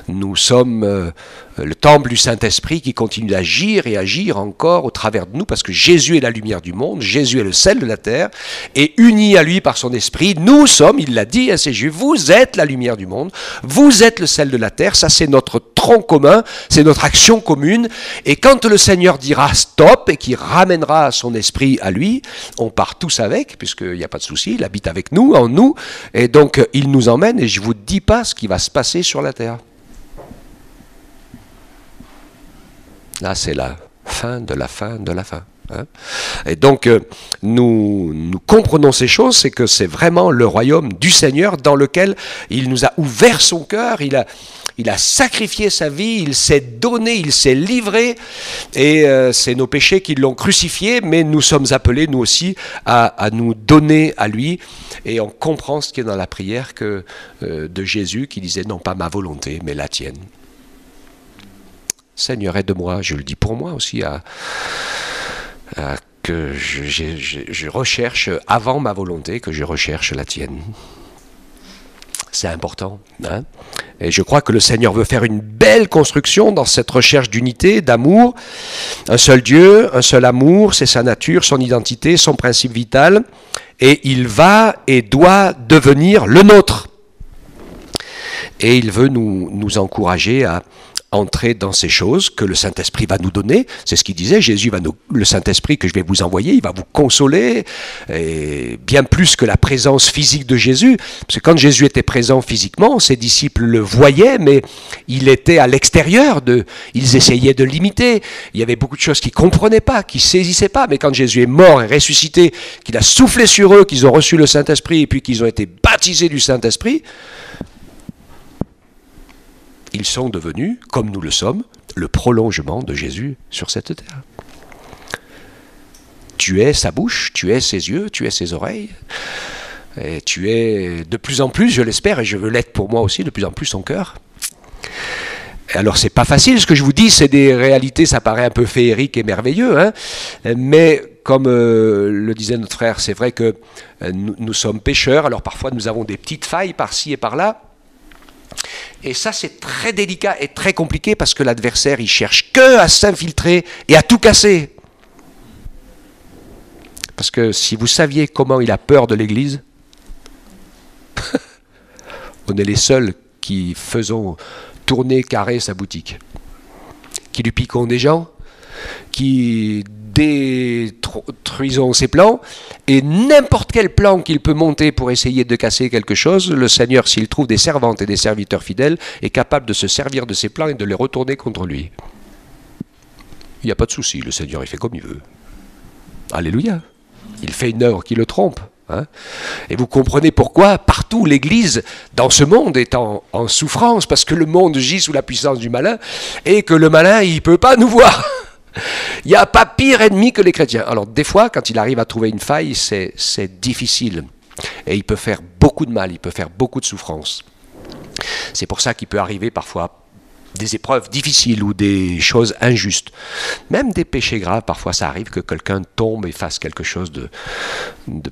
Nous sommes le temple du Saint-Esprit qui continue d'agir et agir encore au travers de nous parce que Jésus est la lumière du monde, Jésus est le sel de la terre et unis à lui par son esprit, nous sommes, il l'a dit à ses Juifs, vous êtes la lumière du monde, vous êtes le sel de la terre, ça c'est notre tronc commun, c'est notre action commune et quand le Seigneur dira stop et qu'il ramènera son esprit à lui, on part tous avec puisqu'il n'y a pas de souci, il habite avec nous, en nous et donc il nous emmène et je ne vous dis pas ce qui va se passer sur la terre. Là, c'est la fin de la fin de la fin. Hein. Et donc, nous comprenons ces choses, c'est que c'est vraiment le royaume du Seigneur dans lequel il nous a ouvert son cœur, il a sacrifié sa vie, il s'est donné, il s'est livré, et c'est nos péchés qui l'ont crucifié, mais nous sommes appelés, nous aussi, à nous donner à lui, et on comprend ce qui est dans la prière de Jésus, qui disait « Non pas ma volonté, mais la tienne ». Seigneur, aide-moi, je le dis pour moi aussi, que je recherche avant ma volonté, que je recherche la tienne. C'est important. Hein? Et je crois que le Seigneur veut faire une belle construction dans cette recherche d'unité, d'amour. Un seul Dieu, un seul amour, c'est sa nature, son identité, son principe vital. Et il va et doit devenir le nôtre. Et il veut nous encourager à entrer dans ces choses que le Saint-Esprit va nous donner. C'est ce qu'il disait, Jésus le Saint-Esprit que je vais vous envoyer, il va vous consoler, et bien plus que la présence physique de Jésus. Parce que quand Jésus était présent physiquement, ses disciples le voyaient, mais il était à l'extérieur ils essayaient de l'imiter. Il y avait beaucoup de choses qu'ils ne comprenaient pas, qu'ils ne saisissaient pas, mais quand Jésus est mort et ressuscité, qu'il a soufflé sur eux, qu'ils ont reçu le Saint-Esprit, et puis qu'ils ont été baptisés du Saint-Esprit, ils sont devenus, comme nous le sommes, le prolongement de Jésus sur cette terre. Tu es sa bouche, tu es ses yeux, tu es ses oreilles, et tu es de plus en plus, je l'espère, et je veux l'être pour moi aussi, de plus en plus son cœur. Alors c'est pas facile, ce que je vous dis, c'est des réalités, ça paraît un peu féerique et merveilleux, hein, mais comme le disait notre frère, c'est vrai que nous sommes pécheurs, alors parfois nous avons des petites failles par-ci et par-là, et ça c'est très délicat et très compliqué parce que l'adversaire il cherche que à s'infiltrer et à tout casser. Parce que si vous saviez comment il a peur de l'Église, on est les seuls qui faisons tourner carré sa boutique, qui lui piquons des gens, qui détruisons ses plans, et n'importe quel plan qu'il peut monter pour essayer de casser quelque chose, le Seigneur, s'il trouve des servantes et des serviteurs fidèles, est capable de se servir de ses plans et de les retourner contre lui. Il n'y a pas de souci, le Seigneur il fait comme il veut. Alléluia. Il fait une œuvre qui le trompe. Hein. Et vous comprenez pourquoi partout l'Église dans ce monde est en souffrance, parce que le monde gît sous la puissance du malin et que le malin il ne peut pas nous voir. Il n'y a pas pire ennemi que les chrétiens. Alors des fois quand il arrive à trouver une faille, c'est difficile et il peut faire beaucoup de mal, il peut faire beaucoup de souffrance. C'est pour ça qu'il peut arriver parfois des épreuves difficiles ou des choses injustes. Même des péchés graves, parfois ça arrive que quelqu'un tombe et fasse quelque chose de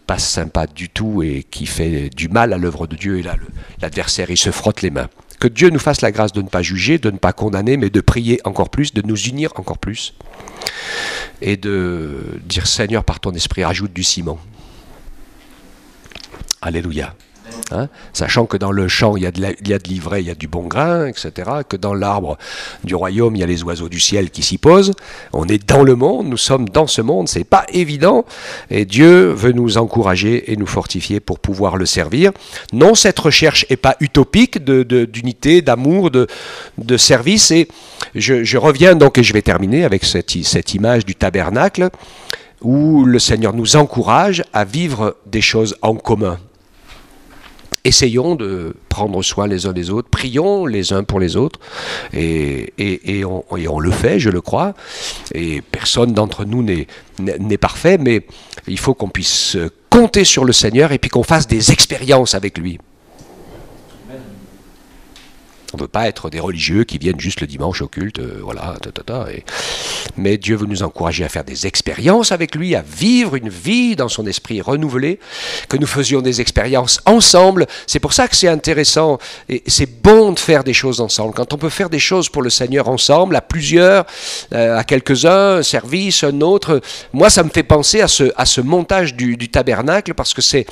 pas sympa du tout et qui fait du mal à l'œuvre de Dieu. Et là, l'adversaire, il se frotte les mains. Que Dieu nous fasse la grâce de ne pas juger, de ne pas condamner, mais de prier encore plus, de nous unir encore plus. Et de dire, Seigneur, par ton esprit, ajoute du ciment. Alléluia. Hein, sachant que dans le champ il y a de l'ivraie, il y a du bon grain, etc. Que dans l'arbre du royaume il y a les oiseaux du ciel qui s'y posent. On est dans le monde, nous sommes dans ce monde, c'est pas évident. Et Dieu veut nous encourager et nous fortifier pour pouvoir le servir. Non, cette recherche n'est pas utopique d'unité, d'amour, de service. Et je reviens donc, et je vais terminer avec cette image du tabernacle où le Seigneur nous encourage à vivre des choses en commun. Essayons de prendre soin les uns des autres, prions les uns pour les autres, et on le fait, je le crois, et personne d'entre nous n'est parfait, mais il faut qu'on puisse compter sur le Seigneur et puis qu'on fasse des expériences avec lui. On ne veut pas être des religieux qui viennent juste le dimanche au culte, voilà, mais Dieu veut nous encourager à faire des expériences avec lui, à vivre une vie dans son esprit renouvelé, que nous faisions des expériences ensemble. C'est pour ça que c'est intéressant et c'est bon de faire des choses ensemble. Quand on peut faire des choses pour le Seigneur ensemble, à plusieurs, à quelques-uns, un service, un autre, moi ça me fait penser à ce montage du tabernacle, parce que c'est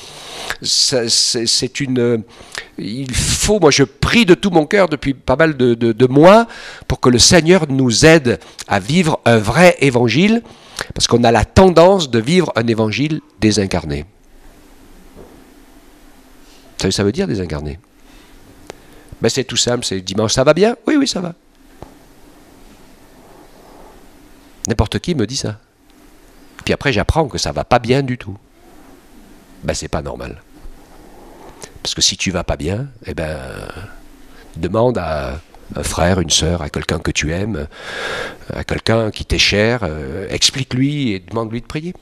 une... Il faut, moi je prie de tout mon cœur depuis pas mal de mois pour que le Seigneur nous aide à vivre un vrai évangile, parce qu'on a la tendance de vivre un évangile désincarné. Vous savez, ça veut dire désincarné. Ben c'est tout simple, c'est dimanche, ça va bien? Oui, oui, ça va. N'importe qui me dit ça. Puis après j'apprends que ça va pas bien du tout. Ben c'est pas normal. Parce que si tu vas pas bien, eh ben, demande à un frère, une sœur, à quelqu'un que tu aimes, à quelqu'un qui t'est cher, explique-lui et demande-lui de prier.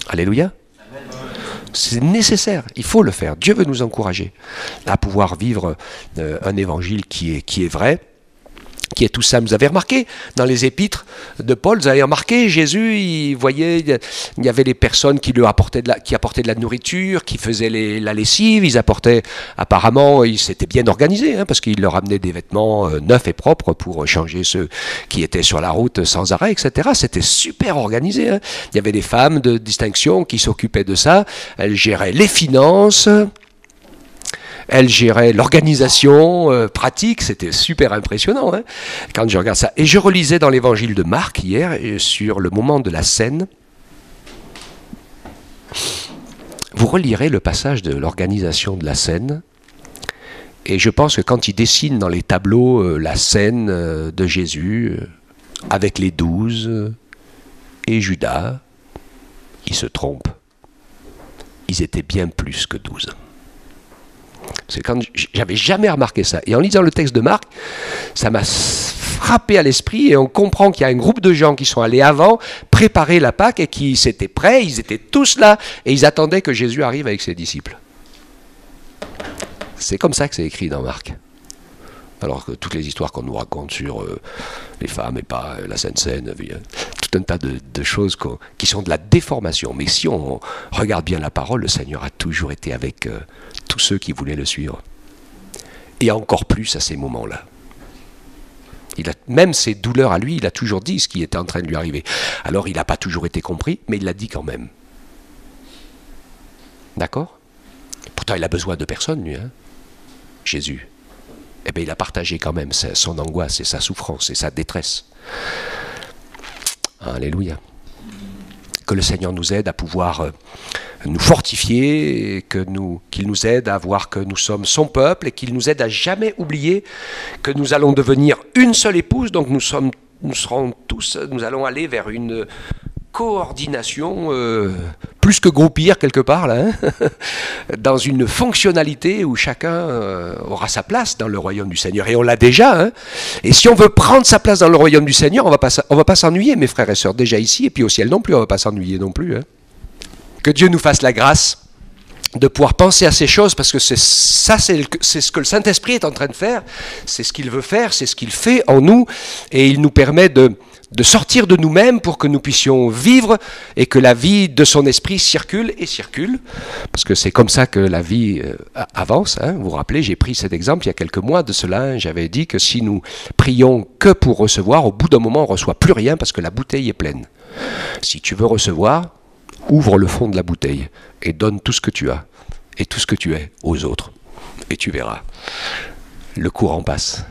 Alléluia. C'est nécessaire, il faut le faire. Dieu veut nous encourager à pouvoir vivre un évangile qui est vrai, qui est tout simple. Vous avez remarqué, dans les épîtres de Paul, vous avez remarqué, Jésus, il voyait, il y avait des personnes qui lui apportaient qui apportaient de la nourriture, qui faisaient la lessive, ils apportaient, apparemment, ils s'étaient bien organisés, hein, parce qu'ils leur amenaient des vêtements neufs et propres pour changer ceux qui étaient sur la route sans arrêt, etc. C'était super organisé. Hein. Il y avait des femmes de distinction qui s'occupaient de ça, elles géraient les finances, elle gérait l'organisation pratique, c'était super impressionnant hein, quand je regarde ça. Et je relisais dans l'évangile de Marc hier sur le moment de la scène. Vous relirez le passage de l'organisation de la scène, et je pense que quand il dessine dans les tableaux la scène de Jésus avec les 12 et Judas, il se trompe. Ils étaient bien plus que 12. C'est quand j'avais jamais remarqué ça. Et en lisant le texte de Marc, ça m'a frappé à l'esprit et on comprend qu'il y a un groupe de gens qui sont allés avant préparer la Pâque et qui s'étaient prêts, ils étaient tous là et ils attendaient que Jésus arrive avec ses disciples. C'est comme ça que c'est écrit dans Marc. Alors que toutes les histoires qu'on nous raconte sur les femmes et pas la Sainte Seine, tout un tas de choses qui sont de la déformation. Mais si on regarde bien la parole, le Seigneur a toujours été avec tous ceux qui voulaient le suivre. Et encore plus à ces moments-là. Même ses douleurs à lui, il a toujours dit ce qui était en train de lui arriver. Alors il n'a pas toujours été compris, mais il l'a dit quand même. D'accord? Pourtant il a besoin de personne, lui, hein, Jésus. Eh bien il a partagé quand même son angoisse et sa souffrance et sa détresse. Alléluia. Que le Seigneur nous aide à pouvoir nous fortifier, et qu'il nous aide à voir que nous sommes son peuple et qu'il nous aide à jamais oublier que nous allons devenir une seule épouse, donc nous allons aller vers une coordination plus que groupir quelque part là, hein, dans une fonctionnalité où chacun aura sa place dans le royaume du Seigneur, et on l'a déjà, hein. Et si on veut prendre sa place dans le royaume du Seigneur, on va pas s'ennuyer, mes frères et sœurs, déjà ici, et puis au ciel non plus, on va pas s'ennuyer non plus, hein. Que Dieu nous fasse la grâce de pouvoir penser à ces choses, parce que c'est ce que le Saint-Esprit est en train de faire, c'est ce qu'il veut faire, c'est ce qu'il fait en nous, et il nous permet de sortir de nous-mêmes pour que nous puissions vivre et que la vie de son esprit circule et circule, parce que c'est comme ça que la vie avance, hein. Vous vous rappelez, j'ai pris cet exemple il y a quelques mois de cela, hein. J'avais dit que si nous prions que pour recevoir, au bout d'un moment on ne reçoit plus rien parce que la bouteille est pleine. Si tu veux recevoir, ouvre le fond de la bouteille et donne tout ce que tu as et tout ce que tu es aux autres, et tu verras, le courant passe.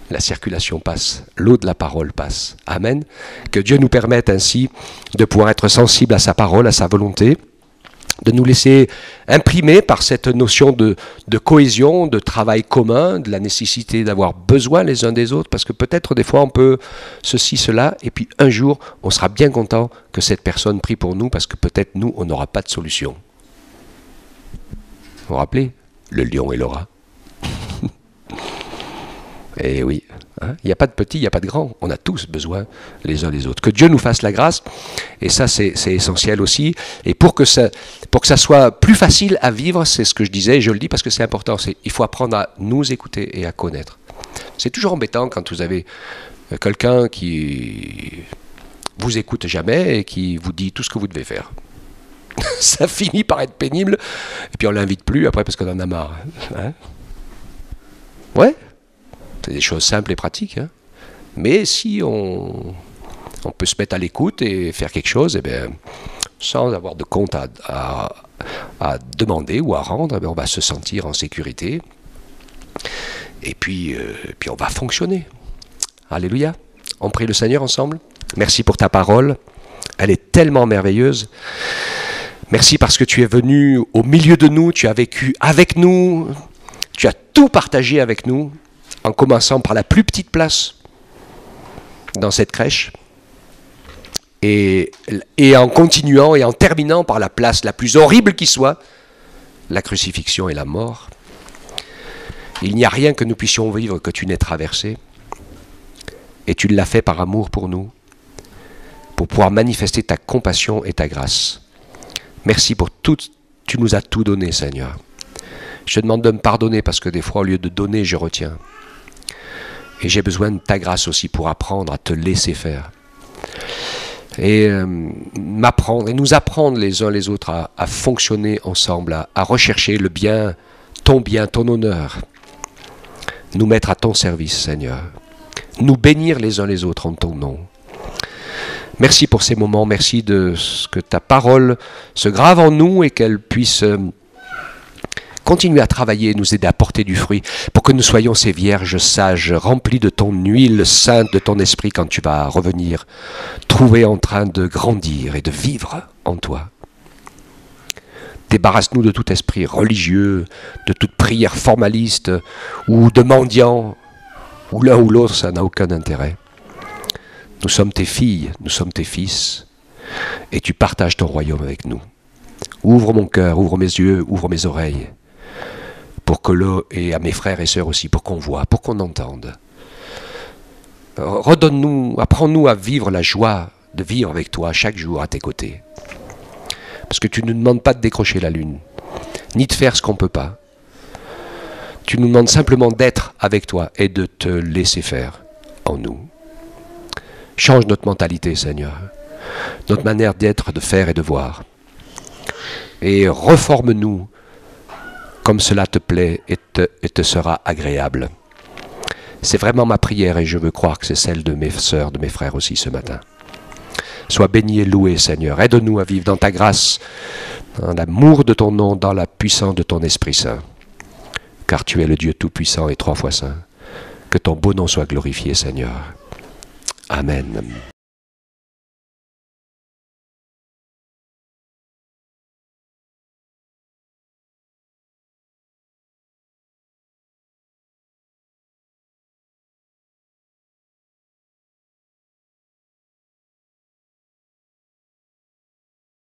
La circulation passe, l'eau de la parole passe. Amen. Que Dieu nous permette ainsi de pouvoir être sensibles à sa parole, à sa volonté, de nous laisser imprimer par cette notion de cohésion, de travail commun, de la nécessité d'avoir besoin les uns des autres, parce que peut-être des fois on peut ceci, cela, et puis un jour on sera bien content que cette personne prie pour nous, parce que peut-être nous on n'aura pas de solution. Vous vous rappelez? Le lion et le rat. Et oui, hein, il n'y a pas de petit, il n'y a pas de grand. On a tous besoin les uns des autres. Que Dieu nous fasse la grâce, et ça c'est essentiel aussi. Et pour que ça soit plus facile à vivre, c'est ce que je disais, et je le dis parce que c'est important, il faut apprendre à nous écouter et à connaître. C'est toujours embêtant quand vous avez quelqu'un qui vous écoute jamais et qui vous dit tout ce que vous devez faire. Ça finit par être pénible, et puis on ne l'invite plus après parce qu'on en a marre. Hein? Ouais. C'est des choses simples et pratiques, hein. Mais si on peut se mettre à l'écoute et faire quelque chose, eh bien, sans avoir de compte à demander ou à rendre, eh bien, on va se sentir en sécurité. Et puis on va fonctionner. Alléluia. On prie le Seigneur ensemble. Merci pour ta parole. Elle est tellement merveilleuse. Merci parce que tu es venu au milieu de nous, tu as vécu avec nous, tu as tout partagé avec nous, en commençant par la plus petite place dans cette crèche, et en continuant et en terminant par la place la plus horrible qui soit, la crucifixion et la mort. Il n'y a rien que nous puissions vivre que tu n'aies traversé, et tu l'as fait par amour pour nous, pour pouvoir manifester ta compassion et ta grâce. Merci pour tout, tu nous as tout donné, Seigneur. Je te demande de me pardonner parce que des fois, au lieu de donner, je retiens. Et j'ai besoin de ta grâce aussi pour apprendre à te laisser faire. Et m'apprendre et nous apprendre les uns les autres à fonctionner ensemble, à rechercher le bien, ton honneur. Nous mettre à ton service, Seigneur. Nous bénir les uns les autres en ton nom. Merci pour ces moments, merci de ce que ta parole se grave en nous et qu'elle puisse continuer à travailler, nous aider à porter du fruit, pour que nous soyons ces vierges sages, remplies de ton huile sainte, de ton esprit, quand tu vas revenir, trouver en train de grandir et de vivre en toi. Débarrasse-nous de tout esprit religieux, de toute prière formaliste ou de mendiant, ou l'un ou l'autre, ça n'a aucun intérêt. Nous sommes tes filles, nous sommes tes fils, et tu partages ton royaume avec nous. Ouvre mon cœur, ouvre mes yeux, ouvre mes oreilles, pour que et à mes frères et sœurs aussi, pour qu'on voit, pour qu'on entende. Redonne-nous, apprends-nous à vivre la joie de vivre avec toi chaque jour à tes côtés. Parce que tu ne nous demandes pas de décrocher la lune, ni de faire ce qu'on ne peut pas. Tu nous demandes simplement d'être avec toi et de te laisser faire en nous. Change notre mentalité, Seigneur, notre manière d'être, de faire et de voir. Et reforme-nous comme cela te plaît et te sera agréable. C'est vraiment ma prière et je veux croire que c'est celle de mes sœurs, de mes frères aussi ce matin. Sois béni et loué, Seigneur. Aide-nous à vivre dans ta grâce, dans l'amour de ton nom, dans la puissance de ton Esprit Saint. Car tu es le Dieu Tout-Puissant et 3 fois Saint. Que ton beau nom soit glorifié, Seigneur. Amen.